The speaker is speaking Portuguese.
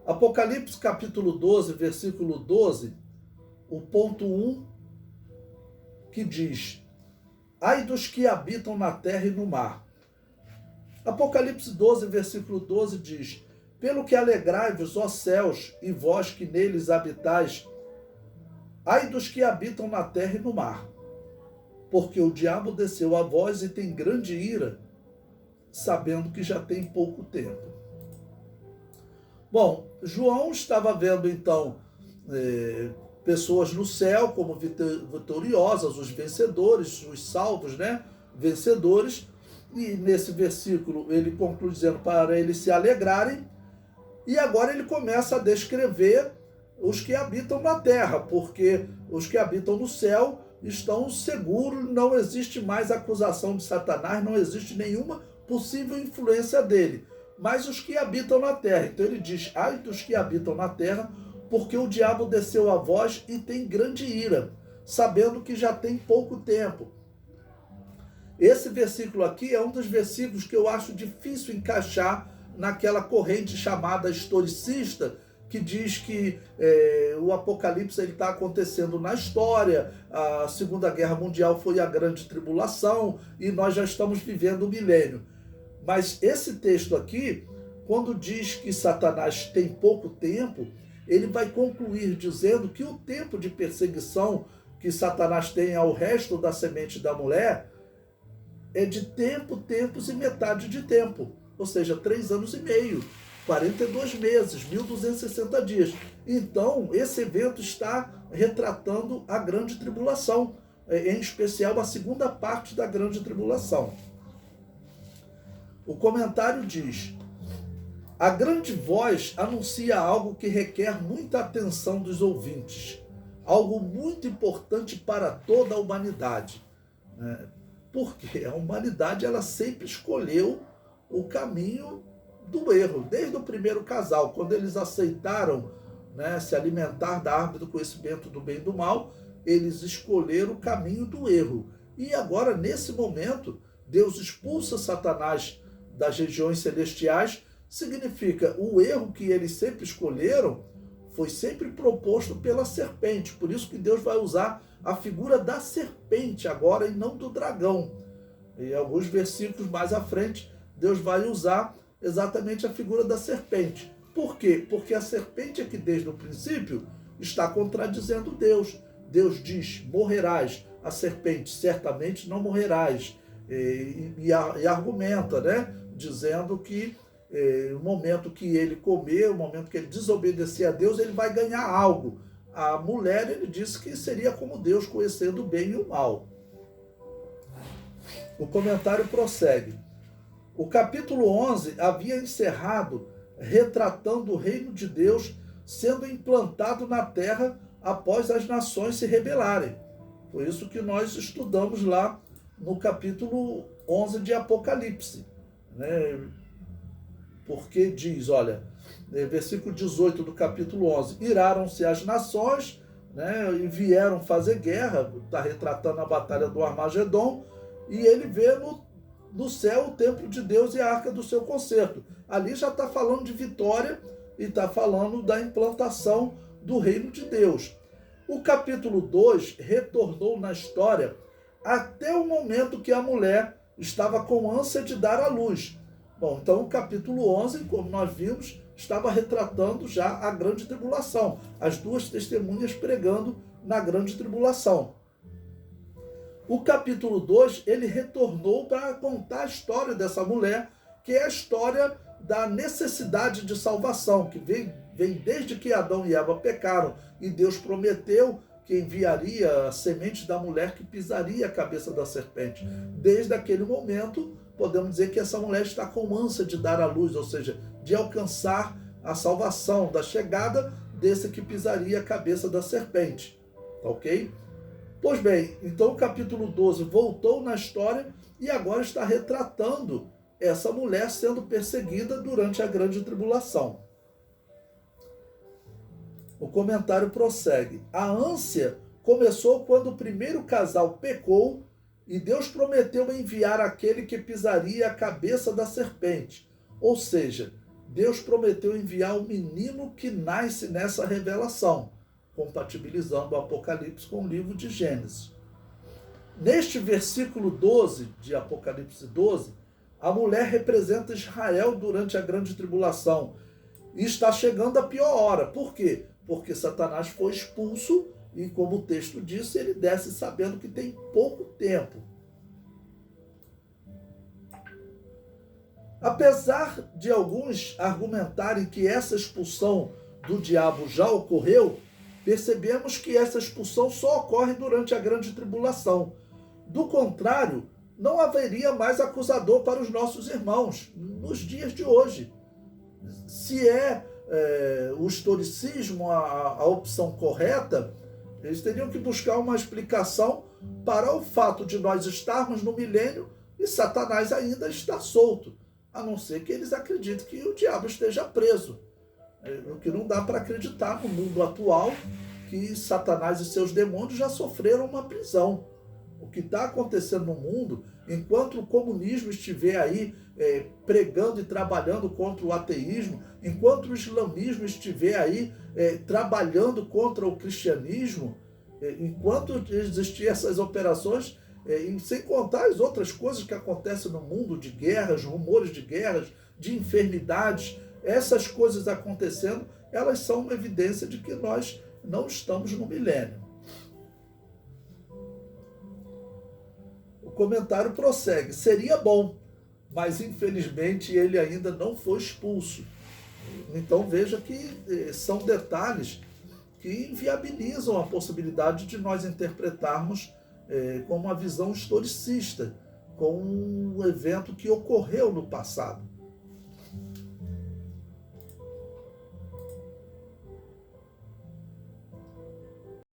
Apocalipse capítulo 12, versículo 12, o ponto 1, que diz: ai dos que habitam na terra e no mar. Apocalipse 12, versículo 12 diz: pelo que alegrai-vos, ó céus, e vós que neles habitais, ai dos que habitam na terra e no mar, porque o diabo desceu a vós e tem grande ira, sabendo que já tem pouco tempo. Bom, João estava vendo então pessoas no céu como vitoriosas, os vencedores, os salvos, né? Vencedores. E nesse versículo ele conclui dizendo para eles se alegrarem. E agora ele começa a descrever os que habitam na terra, porque os que habitam no céu estão seguros, não existe mais acusação de Satanás, não existe nenhuma possível influência dele. Mas os que habitam na terra, então ele diz: ai dos que habitam na terra, porque o diabo desceu a vós e tem grande ira, sabendo que já tem pouco tempo. Esse versículo aqui é um dos versículos que eu acho difícil encaixar naquela corrente chamada historicista, que diz que o Apocalipse está acontecendo na história, a Segunda Guerra Mundial foi a grande tribulação e nós já estamos vivendo o milênio. Mas esse texto aqui, quando diz que Satanás tem pouco tempo, ele vai concluir dizendo que o tempo de perseguição que Satanás tem ao resto da semente da mulher é de tempos e metade de tempo. Ou seja, 3 anos e meio, 42 meses, 1260 dias. Então, esse evento está retratando a grande tribulação, em especial a segunda parte da grande tribulação. O comentário diz: a grande voz anuncia algo que requer muita atenção dos ouvintes, algo muito importante para toda a humanidade. Porque a humanidade ela sempre escolheu o caminho do erro, desde o primeiro casal, quando eles aceitaram, se alimentar da árvore do conhecimento do bem e do mal, eles escolheram o caminho do erro. E agora, nesse momento, Deus expulsa Satanás das regiões celestiais, significa o erro que eles sempre escolheram foi sempre proposto pela serpente. Por isso que Deus vai usar a figura da serpente agora e não do dragão. E alguns versículos mais à frente, Deus vai usar exatamente a figura da serpente. Por quê? Porque a serpente é que desde o princípio está contradizendo Deus. Deus diz: morrerás. A serpente: certamente não morrerás. E argumenta, dizendo que no momento que ele comer, no momento que ele desobedecer a Deus, ele vai ganhar algo. A mulher, ele disse que seria como Deus, conhecendo o bem e o mal. O comentário prossegue. O capítulo 11 havia encerrado retratando o reino de Deus sendo implantado na terra após as nações se rebelarem. Foi isso que nós estudamos lá no capítulo 11 de Apocalipse. Porque diz, olha, versículo 18 do capítulo 11, iraram-se as nações, e vieram fazer guerra, está retratando a batalha do Armagedon, e ele vê no céu o templo de Deus e a arca do seu concerto. Ali já está falando de vitória e está falando da implantação do reino de Deus. O capítulo 2 retornou na história até o momento que a mulher estava com ânsia de dar à luz. Bom, então o capítulo 11, como nós vimos, estava retratando já a grande tribulação, as duas testemunhas pregando na grande tribulação. O capítulo 2, ele retornou para contar a história dessa mulher, que é a história da necessidade de salvação, que vem desde que Adão e Eva pecaram, e Deus prometeu que enviaria a semente da mulher que pisaria a cabeça da serpente. Desde aquele momento, podemos dizer que essa mulher está com ânsia de dar à luz, ou seja, de alcançar a salvação, da chegada desse que pisaria a cabeça da serpente. Ok? Pois bem, então o capítulo 12 voltou na história e agora está retratando essa mulher sendo perseguida durante a grande tribulação. O comentário prossegue. A ânsia começou quando o primeiro casal pecou e Deus prometeu enviar aquele que pisaria a cabeça da serpente. Ou seja, Deus prometeu enviar o menino que nasce nessa revelação, compatibilizando o Apocalipse com o livro de Gênesis. Neste versículo 12 de Apocalipse 12, a mulher representa Israel durante a grande tribulação. E está chegando a pior hora. Por quê? Porque Satanás foi expulso e, como o texto diz, ele desce sabendo que tem pouco tempo. Apesar de alguns argumentarem que essa expulsão do diabo já ocorreu, percebemos que essa expulsão só ocorre durante a grande tribulação. Do contrário, não haveria mais acusador para os nossos irmãos nos dias de hoje. Se o historicismo a opção correta, eles teriam que buscar uma explicação para o fato de nós estarmos no milênio e Satanás ainda estar solto, a não ser que eles acreditem que o diabo esteja preso. O que não dá para acreditar no mundo atual que Satanás e seus demônios já sofreram uma prisão. O que está acontecendo no mundo, enquanto o comunismo estiver aí pregando e trabalhando contra o ateísmo, enquanto o islamismo estiver aí trabalhando contra o cristianismo, enquanto existirem essas operações, sem contar as outras coisas que acontecem no mundo, de guerras, rumores de guerras, de enfermidades, essas coisas acontecendo, elas são uma evidência de que nós não estamos no milênio. O comentário prossegue: seria bom, mas infelizmente ele ainda não foi expulso. Então veja que são detalhes que inviabilizam a possibilidade de nós interpretarmos com uma visão historicista, com um evento que ocorreu no passado.